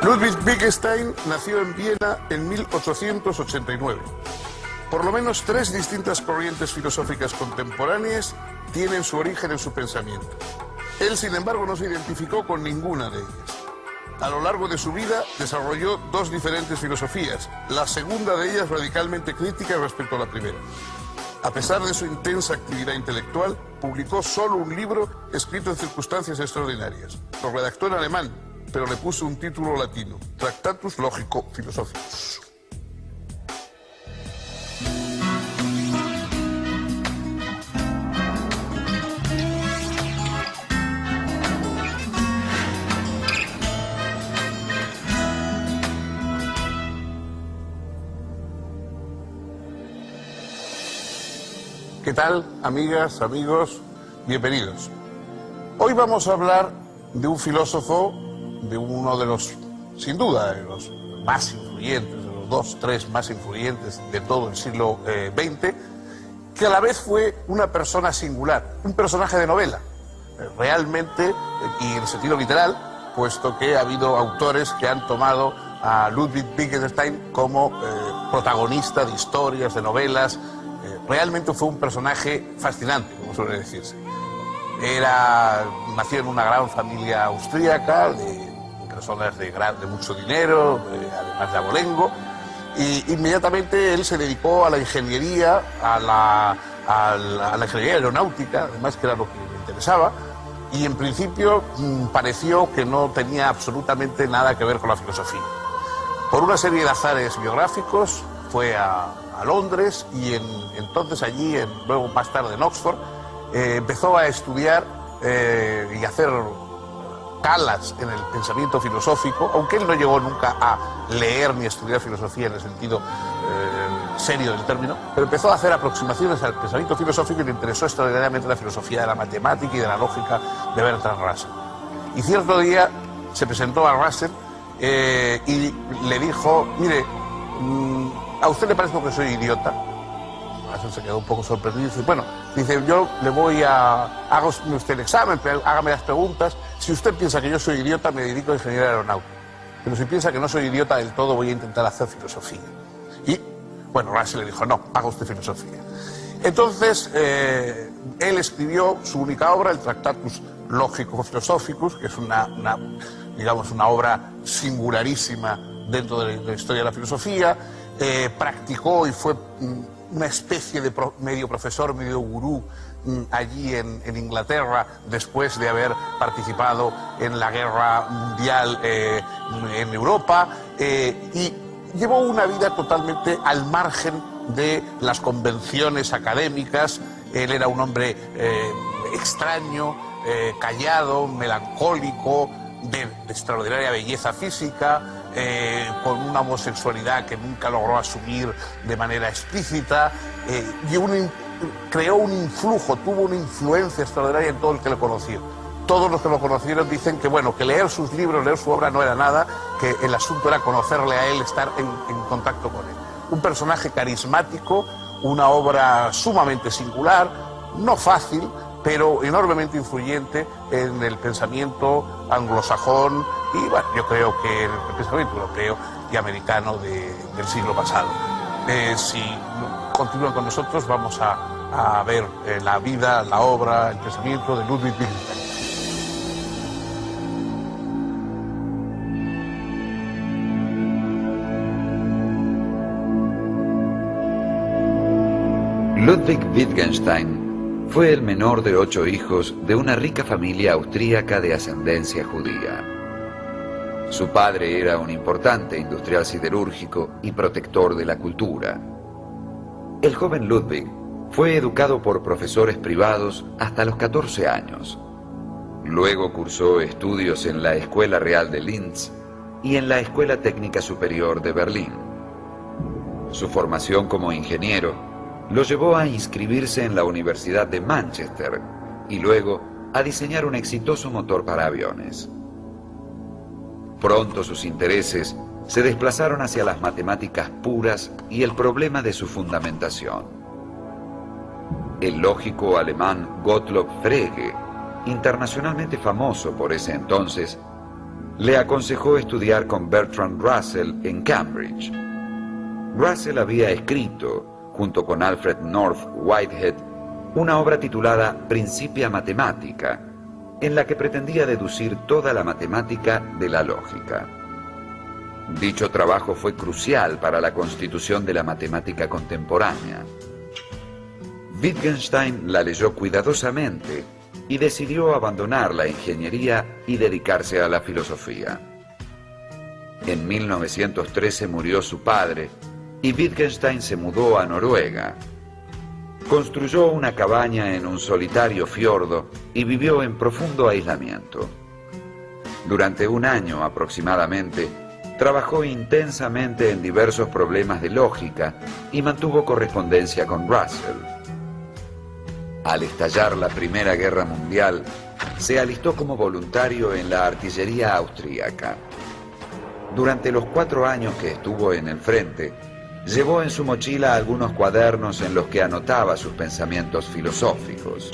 Ludwig Wittgenstein nació en Viena en 1889. Por lo menos 3 distintas corrientes filosóficas contemporáneas tienen su origen en su pensamiento. Él, sin embargo, no se identificó con ninguna de ellas. A lo largo de su vida desarrolló 2 diferentes filosofías, la segunda de ellas radicalmente crítica respecto a la primera. A pesar de su intensa actividad intelectual, publicó solo un libro escrito en circunstancias extraordinarias. Lo redactó en alemán, pero le puso un título latino, Tractatus Logico-Philosophicus. ¿Qué tal, amigas, amigos? Bienvenidos. Hoy vamos a hablar de un filósofo, de uno de los, sin duda, de los más influyentes, de los 2, 3 más influyentes de todo el siglo XX, que a la vez fue una persona singular, un personaje de novela, realmente, y en sentido literal, puesto que ha habido autores que han tomado a Ludwig Wittgenstein como protagonista de historias, de novelas. Realmente fue un personaje fascinante, como suele decirse. Nació en una gran familia austríaca, de personas de mucho dinero, además de abolengo, y inmediatamente él se dedicó a la ingeniería, a la ingeniería aeronáutica, además que era lo que le interesaba, y en principio pareció que no tenía absolutamente nada que ver con la filosofía. Por una serie de azares biográficos fue a Londres y entonces allí, luego más tarde en Oxford, empezó a estudiar y a hacer calas en el pensamiento filosófico, aunque él no llegó nunca a leer ni estudiar filosofía en el sentido serio del término, pero empezó a hacer aproximaciones al pensamiento filosófico y le interesó extraordinariamente la filosofía de la matemática y de la lógica de Bertrand Russell. Y cierto día se presentó a Russell y le dijo: mire, ¿a usted le parece que soy idiota? Russell se quedó un poco sorprendido y dice: bueno, yo le voy a... Haga usted el examen, hágame las preguntas. Si usted piensa que yo soy idiota, me dedico a ingeniería aeronáutica. Pero si piensa que no soy idiota del todo, voy a intentar hacer filosofía. Y, bueno, Russell le dijo: no, haga usted filosofía. Entonces, él escribió su única obra, el Tractatus Logico-Philosophicus, que es digamos, una obra singularísima dentro de la historia de la filosofía. Practicó y fue una especie de medio profesor, medio gurú allí en Inglaterra, después de haber participado en la guerra mundial en Europa, y llevó una vida totalmente al margen de las convenciones académicas. Él era un hombre extraño, callado, melancólico, de extraordinaria belleza física, con una homosexualidad que nunca logró asumir de manera explícita, y creó un influjo, tuvo una influencia extraordinaria en todo el que lo conoció. Todos los que lo conocieron dicen que, bueno, que leer sus libros, leer su obra no era nada, que el asunto era conocerle a él, estar en contacto con él. Un personaje carismático, una obra sumamente singular, no fácil, pero enormemente influyente en el pensamiento anglosajón y, bueno, yo creo que el pensamiento europeo y americano del siglo pasado. Si continúan con nosotros, vamos a ver la vida, la obra, el pensamiento de Ludwig Wittgenstein. Ludwig Wittgenstein fue el menor de 8 hijos de una rica familia austríaca de ascendencia judía. Su padre era un importante industrial siderúrgico y protector de la cultura. El joven Ludwig fue educado por profesores privados hasta los 14 años. Luego cursó estudios en la Escuela Real de Linz y en la Escuela Técnica Superior de Berlín. Su formación como ingeniero lo llevó a inscribirse en la Universidad de Manchester y luego a diseñar un exitoso motor para aviones. Pronto sus intereses se desplazaron hacia las matemáticas puras y el problema de su fundamentación. El lógico alemán Gottlob Frege, internacionalmente famoso por ese entonces, le aconsejó estudiar con Bertrand Russell en Cambridge. Russell había escrito, junto con Alfred North Whitehead, una obra titulada Principia Mathematica, en la que pretendía deducir toda la matemática de la lógica. Dicho trabajo fue crucial para la constitución de la matemática contemporánea. Wittgenstein la leyó cuidadosamente y decidió abandonar la ingeniería y dedicarse a la filosofía. En 1913 murió su padre y Wittgenstein se mudó a Noruega. Construyó una cabaña en un solitario fiordo y vivió en profundo aislamiento. Durante un año aproximadamente, trabajó intensamente en diversos problemas de lógica y mantuvo correspondencia con Russell. Al estallar la Primera Guerra Mundial, se alistó como voluntario en la artillería austríaca. Durante los 4 años que estuvo en el frente, llevó en su mochila algunos cuadernos en los que anotaba sus pensamientos filosóficos.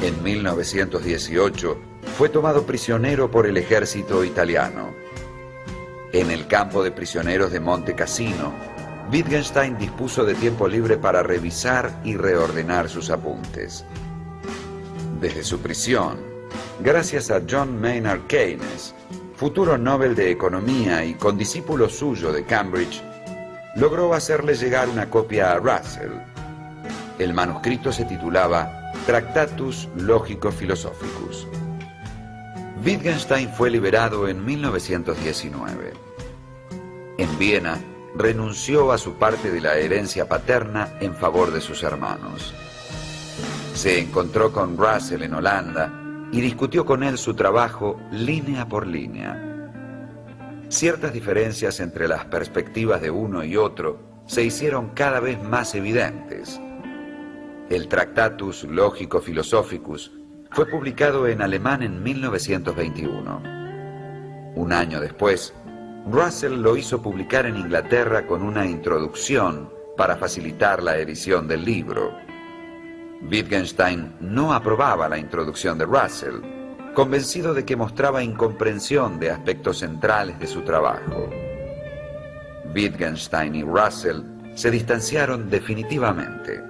En 1918 fue tomado prisionero por el ejército italiano. En el campo de prisioneros de Monte Cassino, Wittgenstein dispuso de tiempo libre para revisar y reordenar sus apuntes. Desde su prisión, gracias a John Maynard Keynes, futuro Nobel de Economía y condiscípulo suyo de Cambridge, logró hacerle llegar una copia a Russell. El manuscrito se titulaba Tractatus Logico-Philosophicus. Wittgenstein fue liberado en 1919. En Viena, renunció a su parte de la herencia paterna en favor de sus hermanos. Se encontró con Russell en Holanda y discutió con él su trabajo línea por línea. Ciertas diferencias entre las perspectivas de uno y otro se hicieron cada vez más evidentes. El Tractatus Logico-Philosophicus fue publicado en alemán en 1921. Un año después, Russell lo hizo publicar en Inglaterra con una introducción para facilitar la edición del libro. Wittgenstein no aprobaba la introducción de Russell, convencido de que mostraba incomprensión de aspectos centrales de su trabajo. Wittgenstein y Russell se distanciaron definitivamente.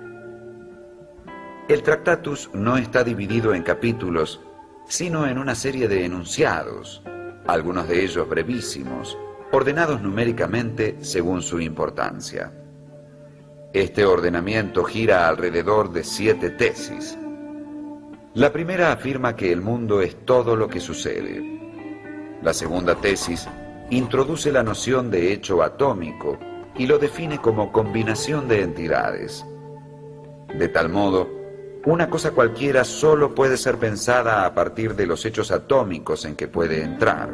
El Tractatus no está dividido en capítulos, sino en una serie de enunciados, algunos de ellos brevísimos, ordenados numéricamente según su importancia. Este ordenamiento gira alrededor de 7 tesis. La primera afirma que el mundo es todo lo que sucede. La segunda tesis introduce la noción de hecho atómico y lo define como combinación de entidades. De tal modo, una cosa cualquiera solo puede ser pensada a partir de los hechos atómicos en que puede entrar.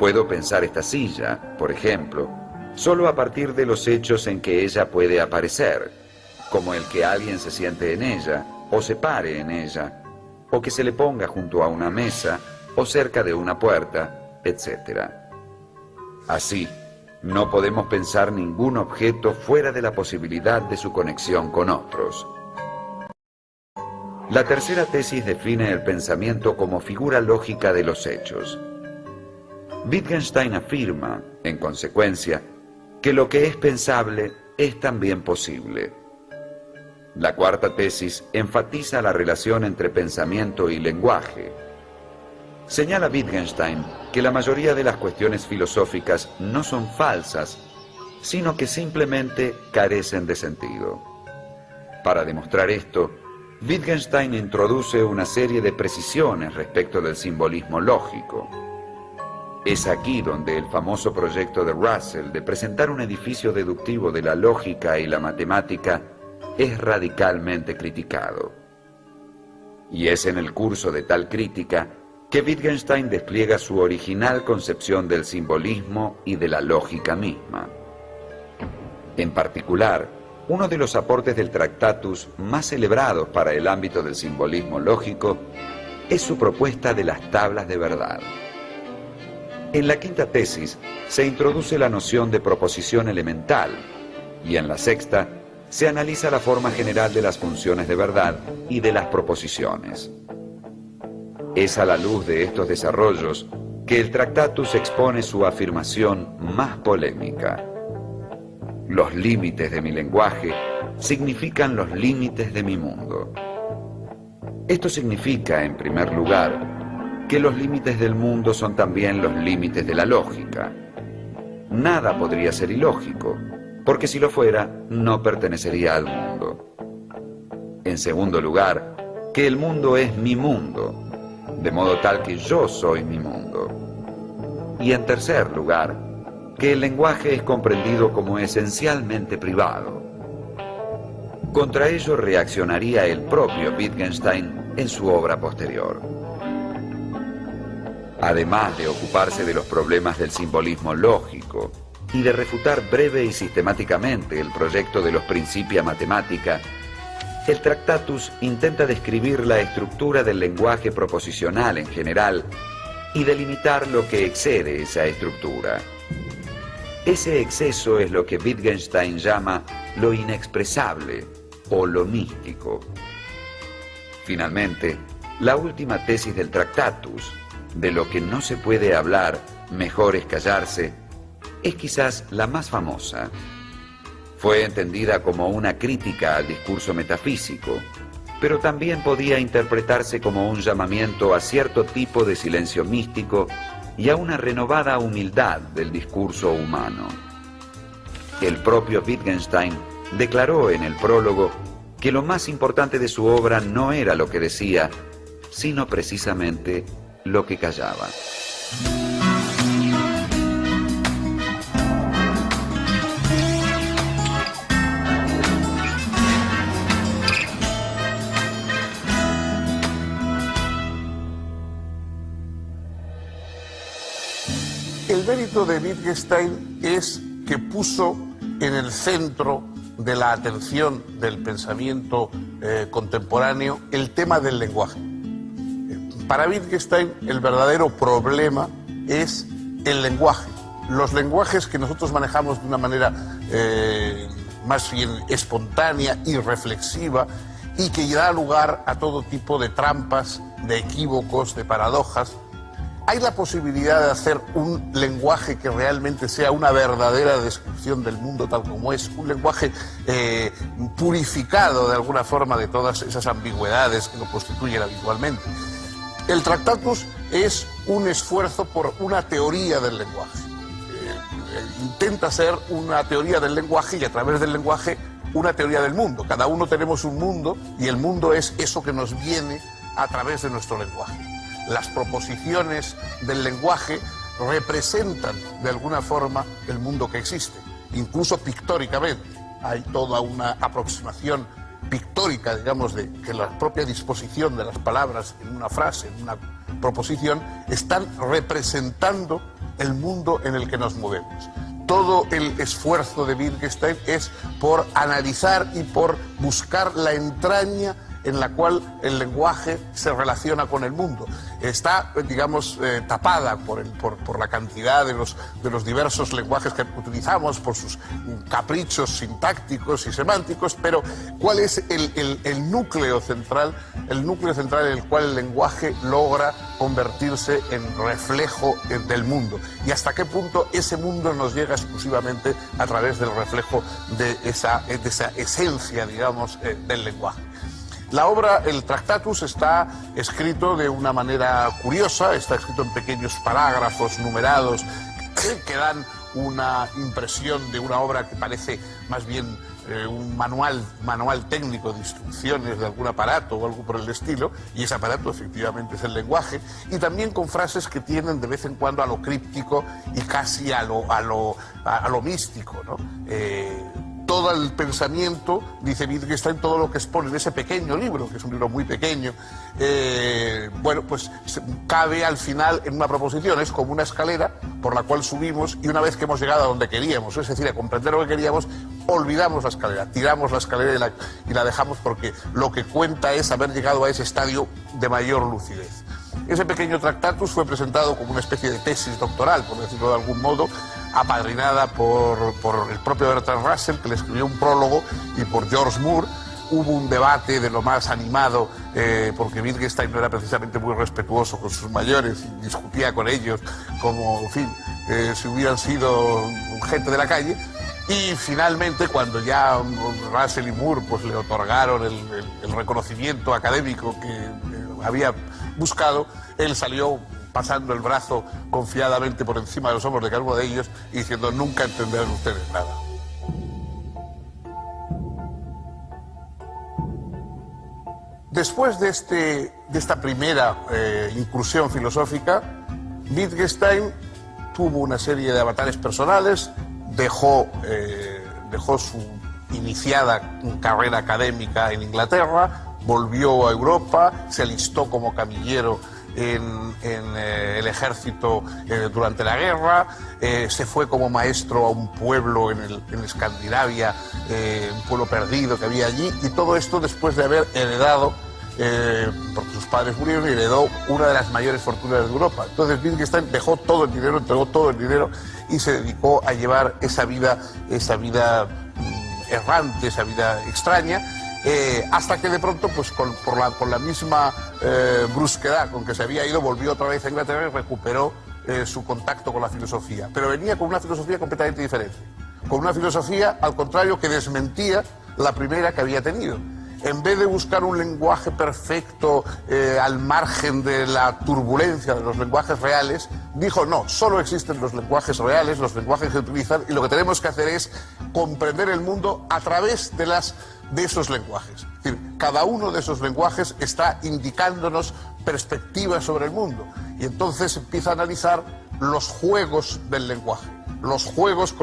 Puedo pensar esta silla, por ejemplo, solo a partir de los hechos en que ella puede aparecer, como el que alguien se siente en ella, o se pare en ella, o que se le ponga junto a una mesa, o cerca de una puerta, etc. Así, no podemos pensar ningún objeto fuera de la posibilidad de su conexión con otros. La tercera tesis define el pensamiento como figura lógica de los hechos. Wittgenstein afirma, en consecuencia, que lo que es pensable es también posible. La cuarta tesis enfatiza la relación entre pensamiento y lenguaje. Señala Wittgenstein que la mayoría de las cuestiones filosóficas no son falsas, sino que simplemente carecen de sentido. Para demostrar esto, Wittgenstein introduce una serie de precisiones respecto del simbolismo lógico. Es aquí donde el famoso proyecto de Russell de presentar un edificio deductivo de la lógica y la matemática es radicalmente criticado. Y es en el curso de tal crítica que Wittgenstein despliega su original concepción del simbolismo y de la lógica misma. En particular, uno de los aportes del Tractatus más celebrados para el ámbito del simbolismo lógico es su propuesta de las tablas de verdad. En la quinta tesis se introduce la noción de proposición elemental y en la sexta se analiza la forma general de las funciones de verdad y de las proposiciones. Es a la luz de estos desarrollos que el Tractatus expone su afirmación más polémica. Los límites de mi lenguaje significan los límites de mi mundo. Esto significa, en primer lugar, que los límites del mundo son también los límites de la lógica. Nada podría ser ilógico, porque si lo fuera, no pertenecería al mundo. En segundo lugar, que el mundo es mi mundo, de modo tal que yo soy mi mundo. Y en tercer lugar, que el lenguaje es comprendido como esencialmente privado. Contra ello reaccionaría el propio Wittgenstein en su obra posterior. Además de ocuparse de los problemas del simbolismo lógico y de refutar breve y sistemáticamente el proyecto de los Principia Mathematica, el Tractatus intenta describir la estructura del lenguaje proposicional en general y delimitar lo que excede esa estructura. Ese exceso es lo que Wittgenstein llama lo inexpresable o lo místico. Finalmente, la última tesis del Tractatus, de lo que no se puede hablar, mejor es callarse, es quizás la más famosa. Fue entendida como una crítica al discurso metafísico, pero también podía interpretarse como un llamamiento a cierto tipo de silencio místico y a una renovada humildad del discurso humano. El propio Wittgenstein declaró en el prólogo que lo más importante de su obra no era lo que decía, sino precisamente lo que callaba. El mérito de Wittgenstein es que puso en el centro de la atención del pensamiento contemporáneo el tema del lenguaje. Para Wittgenstein el verdadero problema es el lenguaje. Los lenguajes que nosotros manejamos de una manera más bien espontánea y reflexiva y que da lugar a todo tipo de trampas, de equívocos, de paradojas. ¿Hay la posibilidad de hacer un lenguaje que realmente sea una verdadera descripción del mundo tal como es? Un lenguaje purificado de alguna forma de todas esas ambigüedades que lo constituyen habitualmente. El Tractatus es un esfuerzo por una teoría del lenguaje. Intenta ser una teoría del lenguaje y a través del lenguaje una teoría del mundo. Cada uno tenemos un mundo y el mundo es eso que nos viene a través de nuestro lenguaje. Las proposiciones del lenguaje representan de alguna forma el mundo que existe, incluso pictóricamente. Hay toda una aproximación pictórica, digamos, de que la propia disposición de las palabras en una frase, en una proposición, están representando el mundo en el que nos movemos. Todo el esfuerzo de Wittgenstein es por analizar y por buscar la entraña en la cual el lenguaje se relaciona con el mundo. Está, digamos, tapada por la cantidad de los diversos lenguajes que utilizamos, por sus caprichos sintácticos y semánticos, pero ¿cuál es el núcleo central? El núcleo central en el cual el lenguaje logra convertirse en reflejo del mundo. Y hasta qué punto ese mundo nos llega exclusivamente a través del reflejo de esa esencia, digamos, del lenguaje. La obra, el Tractatus, está escrito de una manera curiosa, está escrito en pequeños parágrafos numerados que dan una impresión de una obra que parece más bien un manual técnico de instrucciones de algún aparato o algo por el estilo, y ese aparato efectivamente es el lenguaje, y también con frases que tienen de vez en cuando a lo críptico y casi a lo místico, ¿no? Todo el pensamiento, dice Wittgenstein, todo lo que expone en ese pequeño libro, que es un libro muy pequeño, bueno, pues cabe al final en una proposición. Es como una escalera por la cual subimos y una vez que hemos llegado a donde queríamos, es decir, a comprender lo que queríamos, olvidamos la escalera, tiramos la escalera y la dejamos porque lo que cuenta es haber llegado a ese estadio de mayor lucidez. Ese pequeño Tractatus fue presentado como una especie de tesis doctoral, por decirlo de algún modo, apadrinada por el propio Bertrand Russell, que le escribió un prólogo, y por George Moore, hubo un debate de lo más animado, porque Wittgenstein no era precisamente muy respetuoso con sus mayores y discutía con ellos como, en fin, si hubieran sido gente de la calle. Y finalmente, cuando ya Russell y Moore pues, le otorgaron el reconocimiento académico que había buscado, él salió pasando el brazo confiadamente por encima de los hombros de cada uno de ellos y diciendo: nunca entenderán ustedes nada. Después de esta primera incursión filosófica, Wittgenstein tuvo una serie de avatares personales, dejó su iniciada carrera académica en Inglaterra, volvió a Europa, se alistó como camillero en el ejército durante la guerra, se fue como maestro a un pueblo en Escandinavia, un pueblo perdido que había allí, y todo esto después de haber heredado, porque sus padres murieron, y heredó una de las mayores fortunas de Europa. Entonces Wittgenstein dejó todo el dinero, entregó todo el dinero y se dedicó a llevar esa vida errante, esa vida extraña, hasta que de pronto, pues por la misma brusquedad con que se había ido, volvió otra vez a Inglaterra y recuperó su contacto con la filosofía. Pero venía con una filosofía completamente diferente, con una filosofía, al contrario, que desmentía la primera que había tenido. En vez de buscar un lenguaje perfecto al margen de la turbulencia de los lenguajes reales, dijo: no, solo existen los lenguajes reales, los lenguajes que utilizan, y lo que tenemos que hacer es comprender el mundo a través de esos lenguajes. Es decir, cada uno de esos lenguajes está indicándonos perspectivas sobre el mundo, y entonces empieza a analizar los juegos del lenguaje, los juegos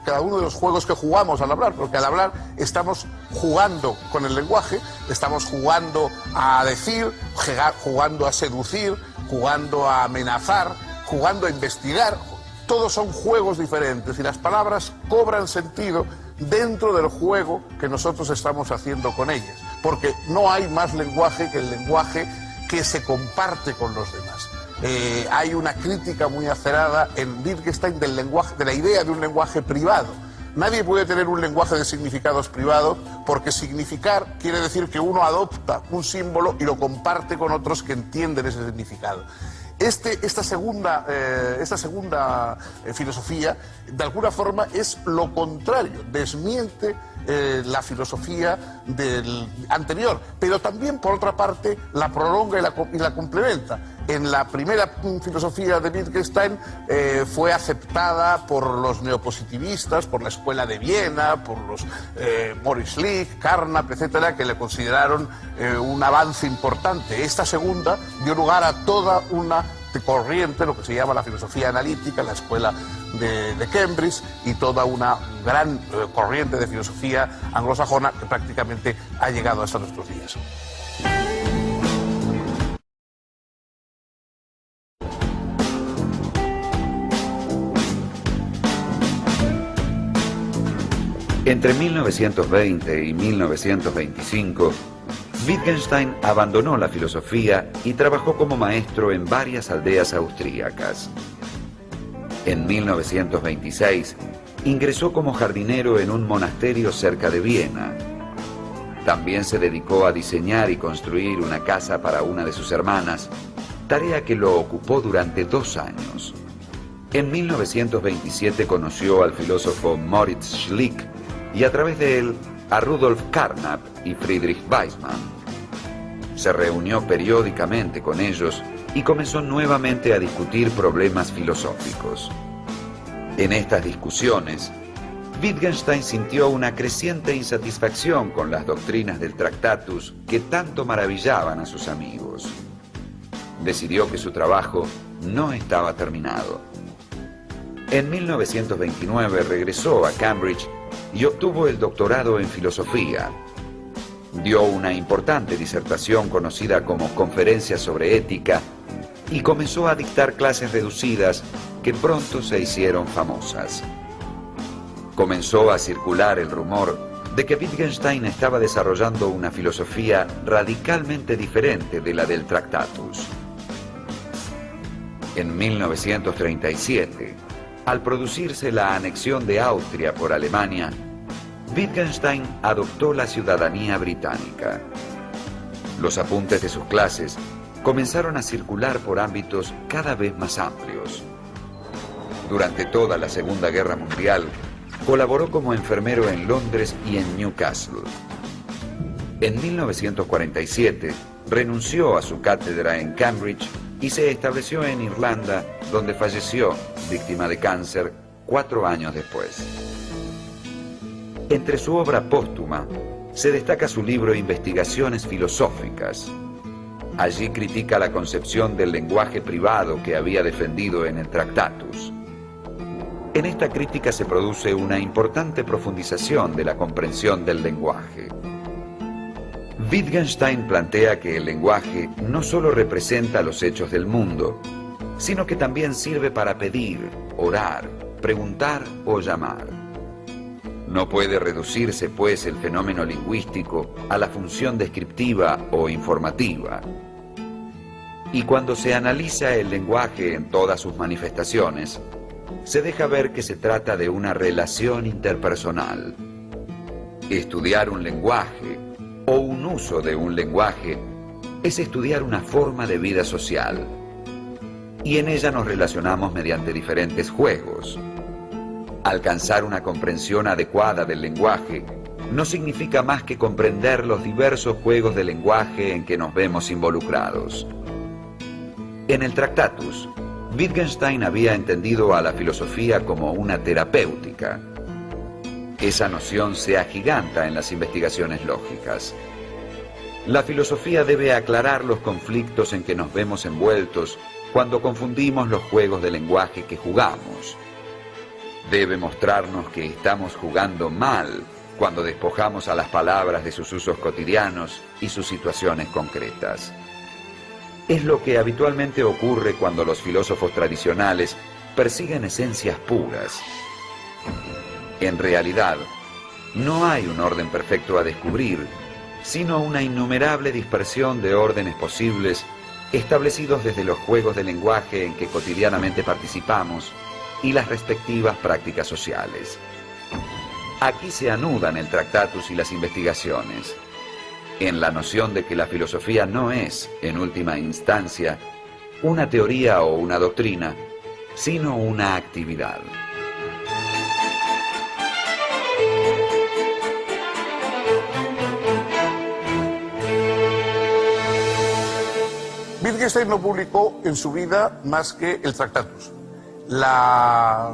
cada uno de los juegos que jugamos al hablar, porque al hablar estamos jugando con el lenguaje, estamos jugando a decir, jugando a seducir, jugando a amenazar, jugando a investigar. Todos son juegos diferentes y las palabras cobran sentido dentro del juego que nosotros estamos haciendo con ellas, porque no hay más lenguaje que el lenguaje que se comparte con los demás. Hay una crítica muy acerada en Wittgenstein del lenguaje, de la idea de un lenguaje privado. Nadie puede tener un lenguaje de significados privados, porque significar quiere decir que uno adopta un símbolo y lo comparte con otros que entienden ese significado. Esta segunda filosofía, de alguna forma, es lo contrario, desmiente la filosofía del anterior, pero también, por otra parte, la prolonga y la complementa. En la primera filosofía de Wittgenstein fue aceptada por los neopositivistas, por la Escuela de Viena, por los Maurice Schlick, Carnap, etcétera, que le consideraron un avance importante. Esta segunda dio lugar a toda una corriente, lo que se llama la filosofía analítica, la escuela de Cambridge, y toda una gran corriente de filosofía anglosajona que prácticamente ha llegado hasta nuestros días. Entre 1920 y 1925, Wittgenstein abandonó la filosofía y trabajó como maestro en varias aldeas austríacas. En 1926, ingresó como jardinero en un monasterio cerca de Viena. También se dedicó a diseñar y construir una casa para una de sus hermanas, tarea que lo ocupó durante 2 años. En 1927 conoció al filósofo Moritz Schlick y a través de él a Rudolf Carnap y Friedrich Waismann. Se reunió periódicamente con ellos y comenzó nuevamente a discutir problemas filosóficos. En estas discusiones, Wittgenstein sintió una creciente insatisfacción con las doctrinas del Tractatus que tanto maravillaban a sus amigos. Decidió que su trabajo no estaba terminado. En 1929 regresó a Cambridge y obtuvo el doctorado en filosofía. Dio una importante disertación conocida como Conferencia sobre Ética y comenzó a dictar clases reducidas que pronto se hicieron famosas. Comenzó a circular el rumor de que Wittgenstein estaba desarrollando una filosofía radicalmente diferente de la del Tractatus. En 1937, al producirse la anexión de Austria por Alemania, Wittgenstein adoptó la ciudadanía británica. Los apuntes de sus clases comenzaron a circular por ámbitos cada vez más amplios. Durante toda la Segunda Guerra Mundial, colaboró como enfermero en Londres y en Newcastle. En 1947, renunció a su cátedra en Cambridge y se estableció en Irlanda, donde falleció, víctima de cáncer, 4 años después. Entre su obra póstuma, se destaca su libro Investigaciones filosóficas. Allí critica la concepción del lenguaje privado que había defendido en el Tractatus. En esta crítica se produce una importante profundización de la comprensión del lenguaje. Wittgenstein plantea que el lenguaje no solo representa los hechos del mundo, sino que también sirve para pedir, orar, preguntar o llamar. No puede reducirse, pues, el fenómeno lingüístico a la función descriptiva o informativa. Y cuando se analiza el lenguaje en todas sus manifestaciones, se deja ver que se trata de una relación interpersonal. Estudiar un lenguaje o un uso de un lenguaje es estudiar una forma de vida social. Y en ella nos relacionamos mediante diferentes juegos. Alcanzar una comprensión adecuada del lenguaje no significa más que comprender los diversos juegos de lenguaje en que nos vemos involucrados. En el Tractatus, Wittgenstein había entendido a la filosofía como una terapéutica. Esa noción se agiganta en las investigaciones lógicas. La filosofía debe aclarar los conflictos en que nos vemos envueltos cuando confundimos los juegos de lenguaje que jugamos. Debe mostrarnos que estamos jugando mal cuando despojamos a las palabras de sus usos cotidianos y sus situaciones concretas. Es lo que habitualmente ocurre cuando los filósofos tradicionales persiguen esencias puras. En realidad, no hay un orden perfecto a descubrir, sino una innumerable dispersión de órdenes posibles establecidos desde los juegos de lenguaje en que cotidianamente participamos y las respectivas prácticas sociales. Aquí se anudan el Tractatus y las investigaciones, en la noción de que la filosofía no es, en última instancia, una teoría o una doctrina, sino una actividad. Wittgenstein no publicó en su vida más que el Tractatus. Las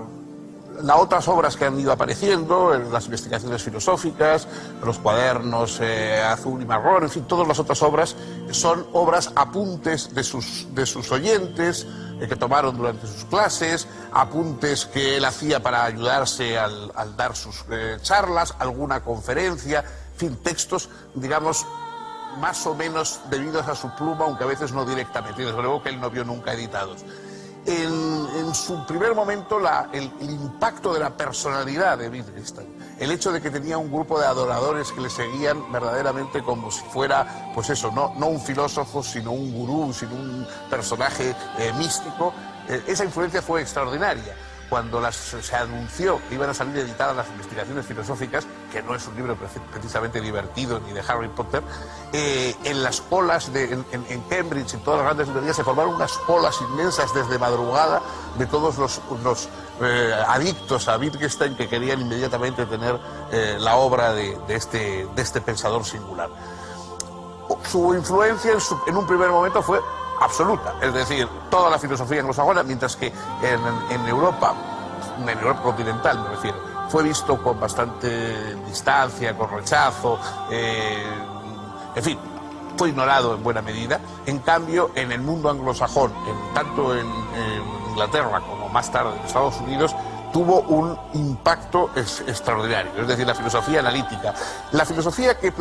otras obras que han ido apareciendo, las investigaciones filosóficas, los cuadernos azul y marrón, en fin, todas las otras obras son obras apuntes de sus oyentes que tomaron durante sus clases, apuntes que él hacía para ayudarse al dar sus charlas, alguna conferencia, en fin, textos, digamos, más o menos debidos a su pluma, aunque a veces no directamente, desde luego que él no vio nunca editados. En su primer momento el impacto de la personalidad de Wittgenstein, el hecho de que tenía un grupo de adoradores que le seguían verdaderamente como si fuera, pues eso, no un filósofo, sino un gurú, sino un personaje místico, esa influencia fue extraordinaria. Cuando se anunció que iban a salir editadas las investigaciones filosóficas, que no es un libro precisamente divertido ni de Harry Potter, en las colas en Cambridge, en todas las grandes librerías, se formaron unas colas inmensas desde madrugada de todos los adictos a Wittgenstein que querían inmediatamente tener la obra de este pensador singular. Su influencia en un primer momento fue absoluta, es decir, toda la filosofía anglosajona, mientras que en Europa continental me refiero, fue visto con bastante distancia, con rechazo, en fin, fue ignorado en buena medida. En cambio, en el mundo anglosajón, tanto en Inglaterra como más tarde en Estados Unidos, tuvo un impacto extraordinario, es decir, la filosofía analítica, la filosofía que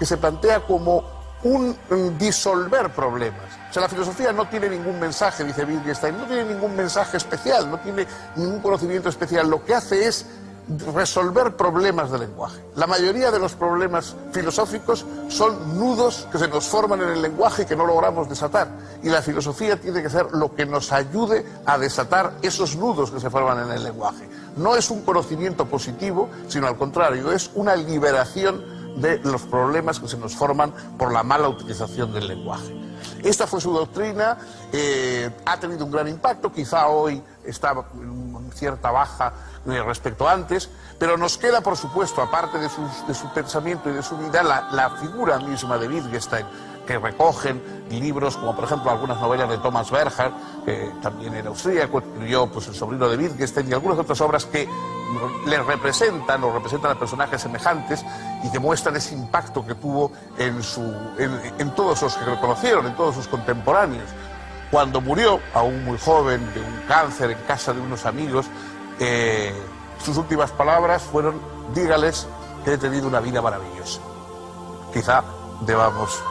se plantea como un disolver problemas. O sea, la filosofía no tiene ningún mensaje, dice Wittgenstein, no tiene ningún mensaje especial, no tiene ningún conocimiento especial. Lo que hace es resolver problemas del lenguaje. La mayoría de los problemas filosóficos son nudos que se nos forman en el lenguaje y que no logramos desatar. Y la filosofía tiene que ser lo que nos ayude a desatar esos nudos que se forman en el lenguaje. no es un conocimiento positivo, sino al contrario, es una liberación de los problemas que se nos forman por la mala utilización del lenguaje. Esta fue su doctrina, ha tenido un gran impacto, quizá hoy está en cierta baja respecto a antes, pero nos queda, por supuesto, aparte de su pensamiento y de su vida, la figura misma de Wittgenstein, que recogen libros como, por ejemplo, algunas novelas de Thomas Bernhard, que también era austríaco, escribió pues, El sobrino de Wittgenstein, y algunas otras obras que le representan o representan a personajes semejantes y que muestran ese impacto que tuvo en todos los que lo conocieron, en todos sus contemporáneos. Cuando murió, aún muy joven, de un cáncer en casa de unos amigos, sus últimas palabras fueron: dígales que he tenido una vida maravillosa. Quizá debamos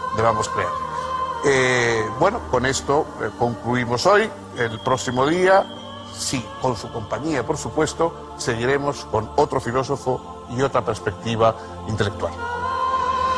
creer. Bueno, con esto concluimos hoy. El próximo día, sí, con su compañía, por supuesto, seguiremos con otro filósofo y otra perspectiva intelectual.